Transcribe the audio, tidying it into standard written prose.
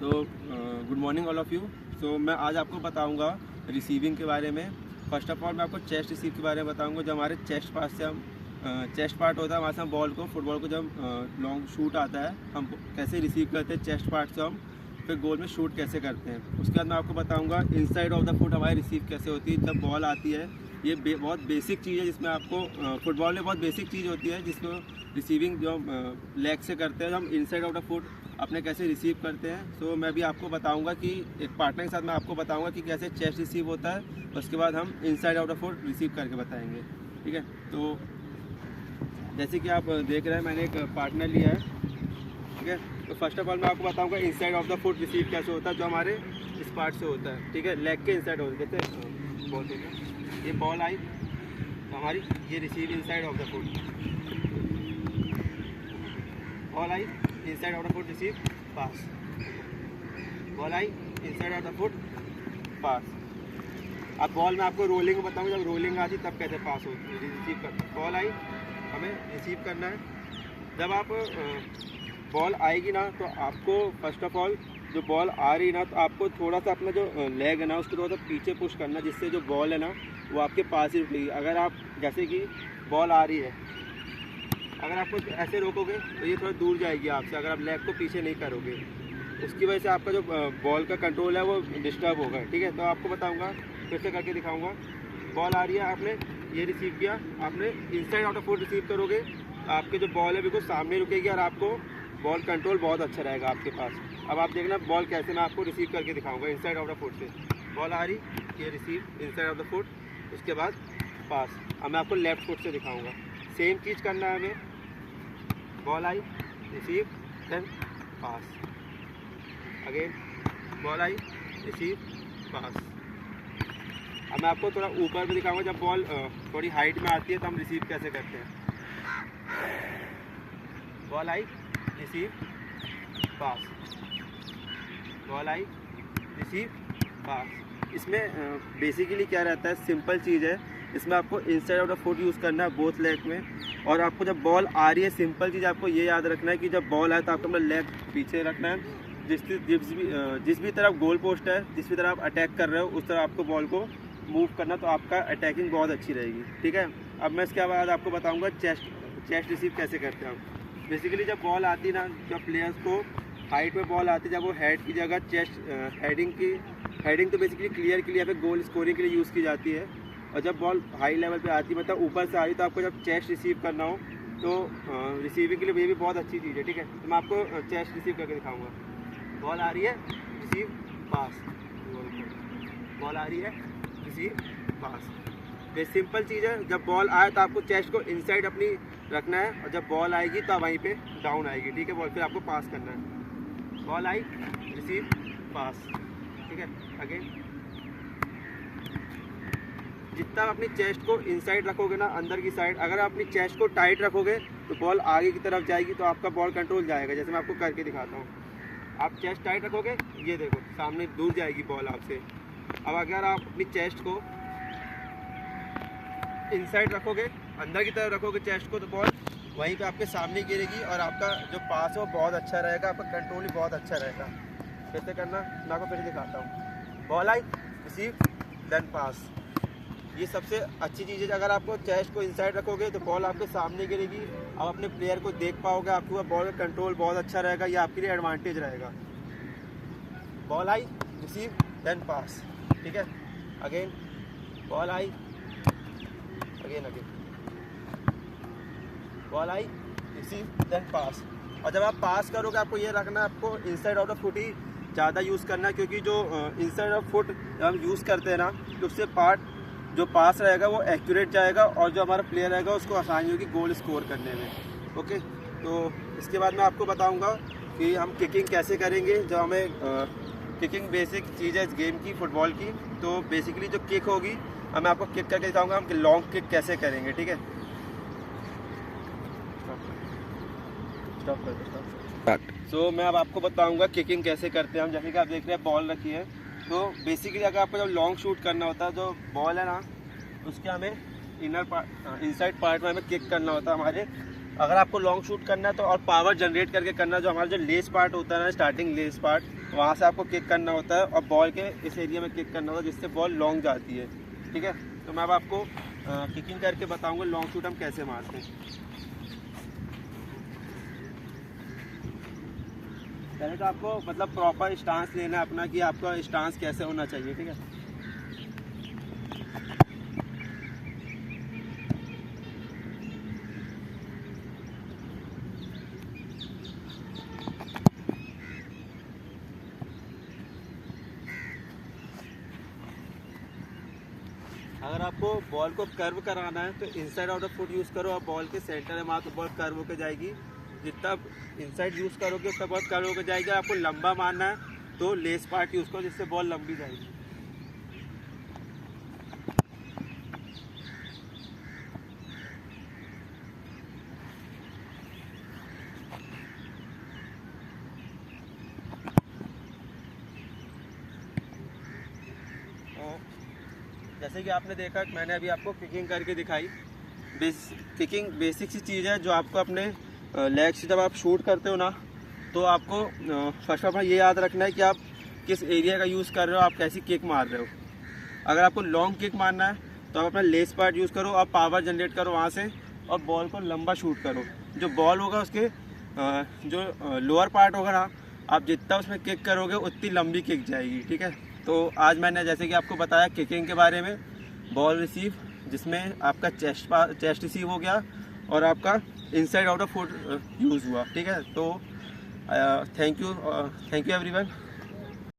तो good morning all of you. So मैं आज आपको बताऊंगा रिसीविंग के बारे में। फर्स्ट ऑफ ऑल मैं आपको चेस्ट रिसीव के बारे में बताऊंगा। जो हमारे चेस्ट पार्ट से हम चेस्ट पार्ट होता है, वहाँ से हम बॉल को फुटबॉल को जब लॉन्ग शूट आता है हम कैसे रिसीव करते हैं चेस्ट पार्ट से, हम फिर गोल में शूट कैसे करते हैं। उसके बाद मैं आपको बताऊँगा इनसाइड ऑफ द फुट हमारी रिसीव कैसे होती है जब बॉल आती है। ये बहुत बेसिक चीज़ है जिसमें आपको फुटबॉल में बहुत बेसिक चीज़ होती है जिसको रिसीविंग जो लेग से करते हैं, हम इनसाइड ऑफ द फुट अपने कैसे रिसीव करते हैं। सो मैं भी आपको बताऊंगा कि एक पार्टनर के साथ मैं आपको बताऊंगा कि कैसे चेस्ट रिसीव होता है, उसके बाद हम inside out of foot receive करके बताएंगे। ठीक है, तो जैसे कि आप देख रहे हैं मैंने एक पार्टनर लिया है। ठीक है, तो फर्स्ट ऑफ ऑल मैं आपको बताऊंगा inside of the foot receive कैसे होता है, जो हमारे इस पार्ट से होता है। ठीक है, लेग के इनसाइड होता है। जैसे बॉल ये बॉल आई तो हमारी ये receive inside of the foot, ball आई inside out the foot receive pass, ball आई inside out the foot pass. अब बॉल में आपको रोलिंग बताऊंगा, जब रोलिंग आती तब कैसे पास होती है, रिसीव करना। बॉल आई हमें रिसीव करना है। जब आप बॉल आएगी ना तो आपको फर्स्ट ऑफ ऑल जो बॉल आ रही ना तो आपको थोड़ा सा अपना जो लेग है ना उसको थोड़ा सा पीछे पुश करना, जिससे जो बॉल है ना वो आपके पास ही रुकेगी। अगर आप जैसे कि बॉल आ रही है, अगर आपको ऐसे रोकोगे तो ये थोड़ा दूर जाएगी आपसे, अगर आप लेग को पीछे नहीं करोगे उसकी वजह से आपका जो बॉल का कंट्रोल है वो डिस्टर्ब होगा। ठीक है, तो आपको बताऊंगा, फिर से करके दिखाऊंगा। बॉल आ रही है, आपने ये रिसीव किया, आपने inside out of foot receive करोगे तो आपके जो बॉल है बिल्कुल सामने रुकेगी और आपको बॉल कंट्रोल बहुत अच्छा रहेगा आपके पास। अब आप देखना बॉल कैसे मैं आपको रिसीव करके दिखाऊँगा इनसाइड आउट ऑफ फुट से। बॉल आ रही, ये receive inside out of foot, उसके बाद पास। अब मैं आपको लेफ्ट फुट से दिखाऊँगा, सेम चीज़ करना है हमें। बॉल आई receive then pass, again ball आई रिसीव पास। अब मैं आपको थोड़ा ऊपर भी दिखाऊंगा, जब बॉल थोड़ी हाइट में आती है तो हम रिसीव कैसे करते हैं। बॉल आई रिसीव पास, बॉल आई रिसीव पास। इसमें बेसिकली क्या रहता है, सिंपल चीज़ है। इसमें आपको inside out of foot use करना है बोथ लेग में। और आपको जब बॉल आ रही है, सिंपल चीज़ आपको ये याद रखना है कि जब बॉल आए तो आपको अपना लेग पीछे रखना है। जिस भी तरफ गोल पोस्ट है, जिस भी तरफ आप अटैक कर रहे हो उस तरफ आपको बॉल को मूव करना, तो आपका अटैकिंग बहुत अच्छी रहेगी। ठीक है, अब मैं इसके बाद आपको बताऊँगा चेस्ट रिसीव कैसे करते हैं हम। बेसिकली जब बॉल आती ना, जब प्लेयर्स को हाइट में बॉल आती है, जब वो हेड की जगह चेस्ट हेडिंग तो बेसिकली क्लियर के लिए यहाँ पे गोल स्कोरिंग के लिए यूज़ की जाती है। और जब बॉल हाई लेवल पे आती है, मतलब ऊपर से आ रही, तो आपको जब चेस्ट रिसीव करना हो तो रिसीविंग के लिए ये भी बहुत अच्छी चीज़ है। ठीक है, तो मैं आपको चेस्ट रिसीव करके दिखाऊंगा। बॉल आ रही है रिसीव पास, बॉल आ रही है रिसीव पास। ये सिंपल चीज़ है। जब बॉल आए तो आपको चेस्ट को इनसाइड अपनी रखना है, और जब बॉल आएगी तो वहीं पे डाउन आएगी। ठीक है, बॉल फिर आपको पास करना है। बॉल आई रिसीव पास। ठीक है, अगेन जितना आप अपनी चेस्ट को इनसाइड रखोगे ना, अंदर की साइड, अगर आप अपनी चेस्ट को टाइट रखोगे तो बॉल आगे की तरफ जाएगी, तो आपका बॉल कंट्रोल जाएगा। जैसे मैं आपको करके दिखाता हूँ, आप चेस्ट टाइट रखोगे, ये देखो सामने दूर जाएगी बॉल आपसे। अब अगर आप अपनी चेस्ट को इनसाइड रखोगे, अंदर की तरफ रखोगे चेस्ट को, तो बॉल वहीं पे आपके सामने गिरेगी और आपका जो पास है वो बहुत अच्छा रहेगा, आपका कंट्रोल भी बहुत अच्छा रहेगा। कैसे करना मैं आपको फिर दिखाता हूँ। बॉल आई रिसीव देन पास, ये सबसे अच्छी चीज़ है। अगर आपको चेस्ट को इनसाइड रखोगे तो बॉल आपके सामने गिरेगी, आप अपने प्लेयर को देख पाओगे, आपको बॉल का कंट्रोल बहुत अच्छा रहेगा, ये आपके लिए एडवांटेज रहेगा। बॉल आई रिसीव देन पास। ठीक है, again ball I again ball I receive then pass. और जब आप पास करोगे आपको ये रखना है, आपको इनसाइड आउट ऑफ फुट ही ज़्यादा यूज़ करना है, क्योंकि जो इनसाइड ऑफ फुट हम यूज़ करते हैं ना, तो उससे जो पास रहेगा वो एक्यूरेट जाएगा, और जो हमारा प्लेयर रहेगा उसको आसानी होगी गोल स्कोर करने में। ओके, तो इसके बाद मैं आपको बताऊंगा कि हम किकिंग कैसे करेंगे। जब हमें किकिंग बेसिक चीज़ है इस गेम की, फुटबॉल की, तो बेसिकली जो किक होगी मैं आपको किक करके दिखाऊंगा हम लॉन्ग किक कैसे करेंगे। ठीक है, सो मैं अब आपको बताऊंगा किकिंग कैसे करते हैं हम। जैसे कि आप देख रहे हैं बॉल रखी है, तो बेसिकली अगर आपको जब लॉन्ग शूट करना होता है, जो बॉल है ना उसके हमें इनसाइड पार्ट में हमें किक करना होता है हमारे। अगर आपको लॉन्ग शूट करना है तो और पावर जनरेट करके करना, जो हमारा जो लेस पार्ट होता है ना, स्टार्टिंग लेस पार्ट, वहाँ से आपको किक करना होता है और बॉल के इस एरिया में किक करना होता है जिससे बॉल लॉन्ग जाती है। ठीक है, तो मैं अब आपको किकिंग करके बताऊंगा लॉन्ग शूट हम कैसे मारते हैं। पहले तो आपको मतलब प्रॉपर स्टांस लेना है अपना कि आपका स्टांस कैसे होना चाहिए। ठीक है, अगर आपको बॉल को कर्व कराना है तो inside out of foot use करो और बॉल के सेंटर में मार तो बॉल कर्व होकर जाएगी। जितना इनसाइड यूज़ करोगे उतना बॉल कर्व होकर जाएगी। आपको लंबा मारना है तो लेस पार्ट यूज़ करो जिससे बॉल लंबी जाएगी। जैसे कि आपने देखा मैंने अभी आपको किकिंग करके दिखाई। किकिंग बेसिक सी चीज़ है जो आपको अपने लेग से जब आप शूट करते हो ना तो आपको फर्स्ट ऑफ ऑल ये याद रखना है कि आप किस एरिया का यूज़ कर रहे हो, आप कैसी किक मार रहे हो। अगर आपको लॉन्ग किक मारना है तो आप अपना लेस पार्ट यूज़ करो और पावर जनरेट करो वहाँ से और बॉल को लंबा शूट करो। जो बॉल होगा उसके जो लोअर पार्ट होगा ना, आप जितना उसमें किक करोगे उतनी लंबी किक जाएगी। ठीक है, तो आज मैंने जैसे कि आपको बताया किकिंग के बारे में, बॉल रिसीव जिसमें आपका चेस्ट रिसीव हो गया और आपका inside out of foot use हुआ। ठीक है, तो थैंक यू एवरीवन।